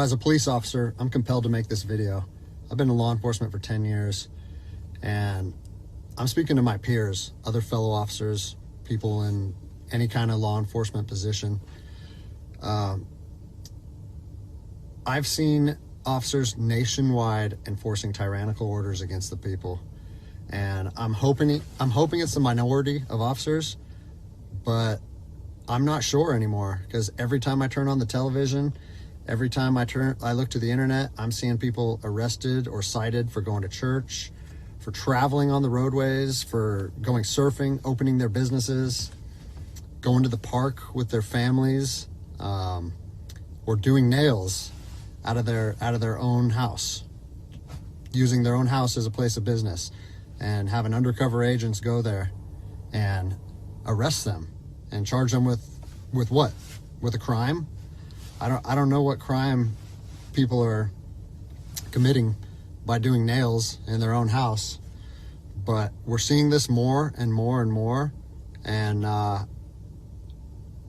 as a police officer, I'm compelled to make this video. I've been in law enforcement for 10 years, and I'm speaking to my peers, other fellow officers, people in any kind of law enforcement position. I've seen officers nationwide enforcing tyrannical orders against the people, and I'm hoping it's the minority of officers, but I'm not sure anymore, because every time I turn on the television, every time I look to the internet, I'm seeing people arrested or cited for going to church, for traveling on the roadways, for going surfing, opening their businesses, going to the park with their families, or doing nails out of their own house, using their own house as a place of business, and having undercover agents go there and arrest them and charge them with what? With a crime? I don't know what crime people are committing by doing nails in their own house, but we're seeing this more and more and more, and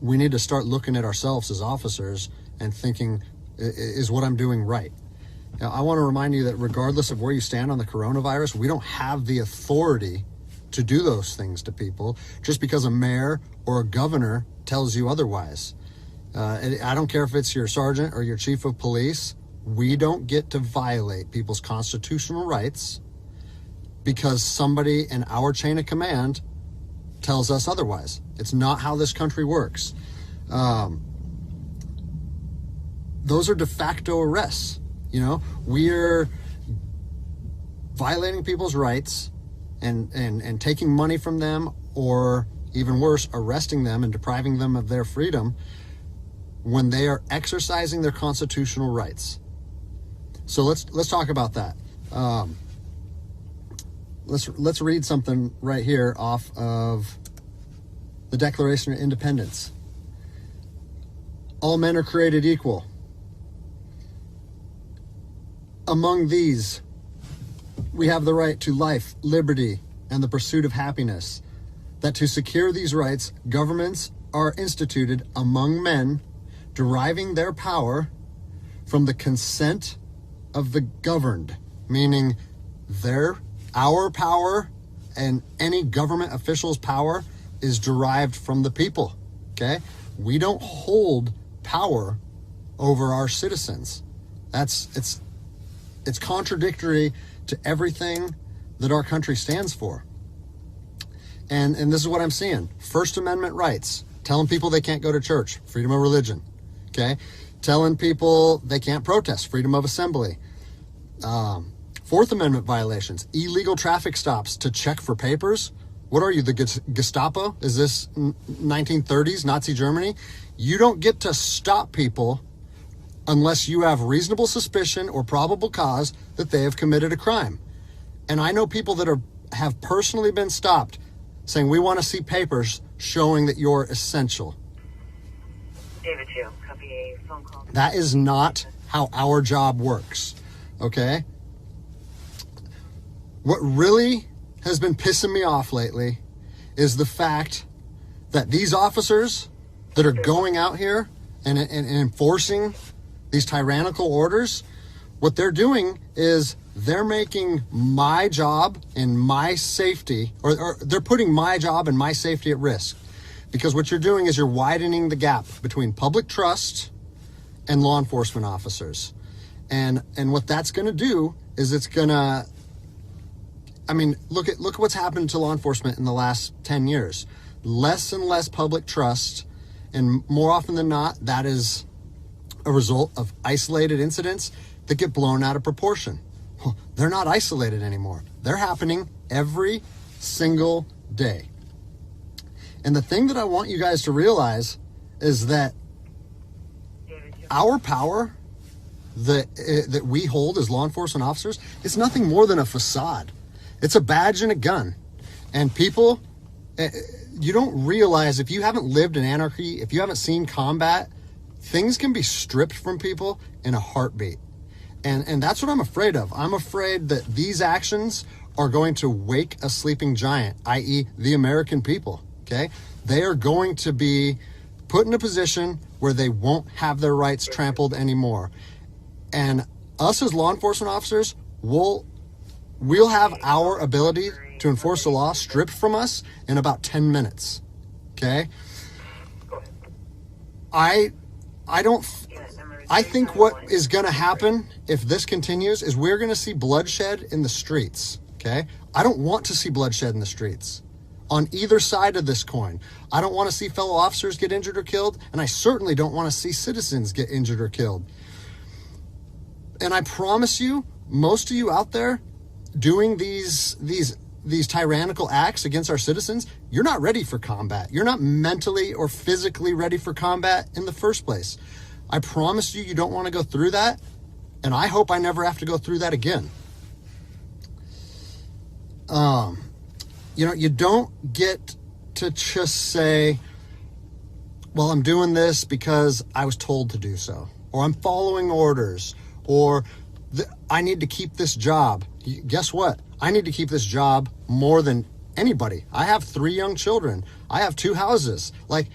we need to start looking at ourselves as officers and thinking, is what I'm doing right? Now, I want to remind you that regardless of where you stand on the coronavirus, we don't have the authority to do those things to people just because a mayor or a governor tells you otherwise. I don't care if it's your sergeant or your chief of police. We don't get to violate people's constitutional rights because somebody in our chain of command tells us otherwise. It's not how this country works. Those are de facto arrests. You know, we're violating people's rights and taking money from them, or even worse, arresting them and depriving them of their freedom when they are exercising their constitutional rights. So let's talk about that. Let's read something right here off of the Declaration of Independence. All men are created equal. Among these, we have the right to life, liberty, and the pursuit of happiness. That to secure these rights, governments are instituted among men, deriving their power from the consent of the governed, meaning our power and any government official's power is derived from the people. Okay? We don't hold power over our citizens. It's contradictory to everything that our country stands for. And this is what I'm seeing. First Amendment rights, telling people they can't go to church, freedom of religion. Okay? Telling people they can't protest, freedom of assembly. Fourth Amendment violations, illegal traffic stops to check for papers. What are you, the Gestapo? Is this 1930s Nazi Germany? You don't get to stop people unless you have reasonable suspicion or probable cause that they have committed a crime. And I know people that have personally been stopped saying, we want to see papers showing that you're essential. David 2, copy a phone call. That is not how our job works, okay? What really has been pissing me off lately is the fact that these officers that are going out here and enforcing these tyrannical orders, what they're doing is they're making my job and my safety, or they're putting my job and my safety at risk. Because what you're doing is you're widening the gap between public trust and law enforcement officers. And what that's going to do is it's going to, look at what's happened to law enforcement in the last 10 years. Less and less public trust, and more often than not, that is a result of isolated incidents that get blown out of proportion. Well, they're not isolated anymore. They're happening every single day. And the thing that I want you guys to realize is that our power that we hold as law enforcement officers is nothing more than a facade. It's a badge and a gun. And people, you don't realize, if you haven't lived in anarchy, if you haven't seen combat, things can be stripped from people in a heartbeat. And that's what I'm afraid of. I'm afraid that these actions are going to wake a sleeping giant, i.e. the American people, okay? They are going to be put in a position where they won't have their rights trampled anymore. And us as law enforcement officers, we'll have our ability to enforce the law stripped from us in about 10 minutes. Okay? I think what is going to happen if this continues is we're going to see bloodshed in the streets. Okay? I don't want to see bloodshed in the streets on either side of this coin. I don't want to see fellow officers get injured or killed, and I certainly don't want to see citizens get injured or killed. And I promise you, most of you out there doing these tyrannical acts against our citizens, you're not ready for combat. You're not mentally or physically ready for combat in the first place. I promise you don't want to go through that, and I hope I never have to go through that again. You don't get to just say, well, I'm doing this because I was told to do so, or I'm following orders, or I need to keep this job. Guess what? I need to keep this job more than anybody. I have 3 young children. I have 2 houses. Like,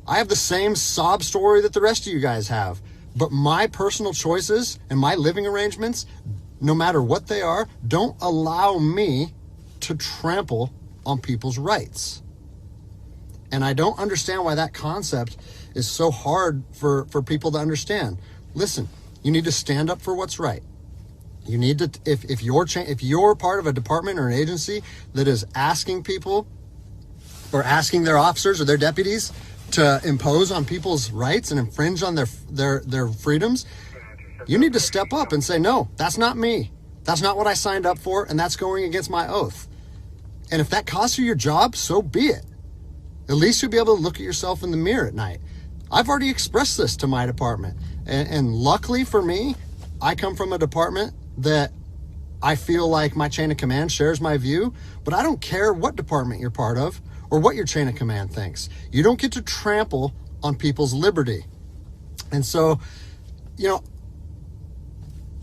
I have the same sob story that the rest of you guys have. But my personal choices and my living arrangements, no matter what they are, don't allow me to trample on people's rights. And I don't understand why that concept is so hard for people to understand. Listen, you need to stand up for what's right. You need to, if you're part of a department or an agency that is asking people or asking their officers or their deputies to impose on people's rights and infringe on their freedoms, you need to step up and say, no, that's not me. That's not what I signed up for, and that's going against my oath. And if that costs you your job, so be it. At least you'll be able to look at yourself in the mirror at night. I've already expressed this to my department. And luckily for me, I come from a department that I feel like my chain of command shares my view, but I don't care what department you're part of or what your chain of command thinks. You don't get to trample on people's liberty. And so,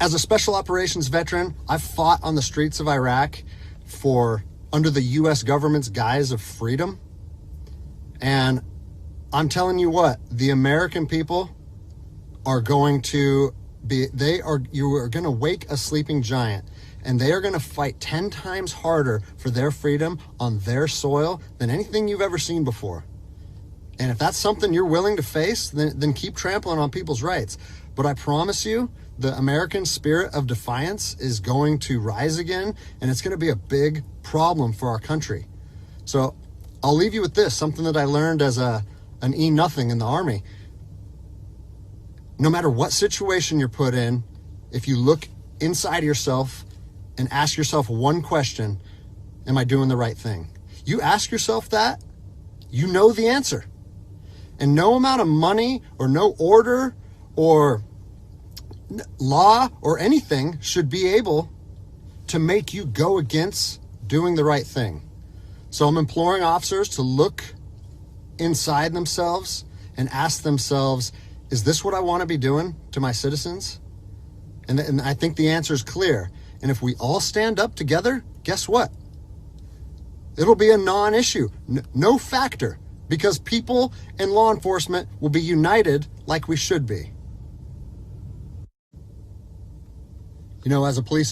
as a special operations veteran, I've fought on the streets of Iraq under the U.S. government's guise of freedom. And I'm telling you what, the American people are going to you are going to wake a sleeping giant, and they are going to fight 10 times harder for their freedom on their soil than anything you've ever seen before. And if that's something you're willing to face, then keep trampling on people's rights. But I promise you, the American spirit of defiance is going to rise again, and it's going to be a big problem for our country. So I'll leave you with this, something that I learned as an E-nothing in the Army. No matter what situation you're put in, if you look inside yourself and ask yourself one question, am I doing the right thing? You ask yourself that, you know the answer. And no amount of money or no order or law or anything should be able to make you go against doing the right thing. So I'm imploring officers to look inside themselves and ask themselves, is this what I want to be doing to my citizens? And I think the answer is clear. And if we all stand up together, guess what? It'll be a non-issue, no factor, because people and law enforcement will be united like we should be. As a police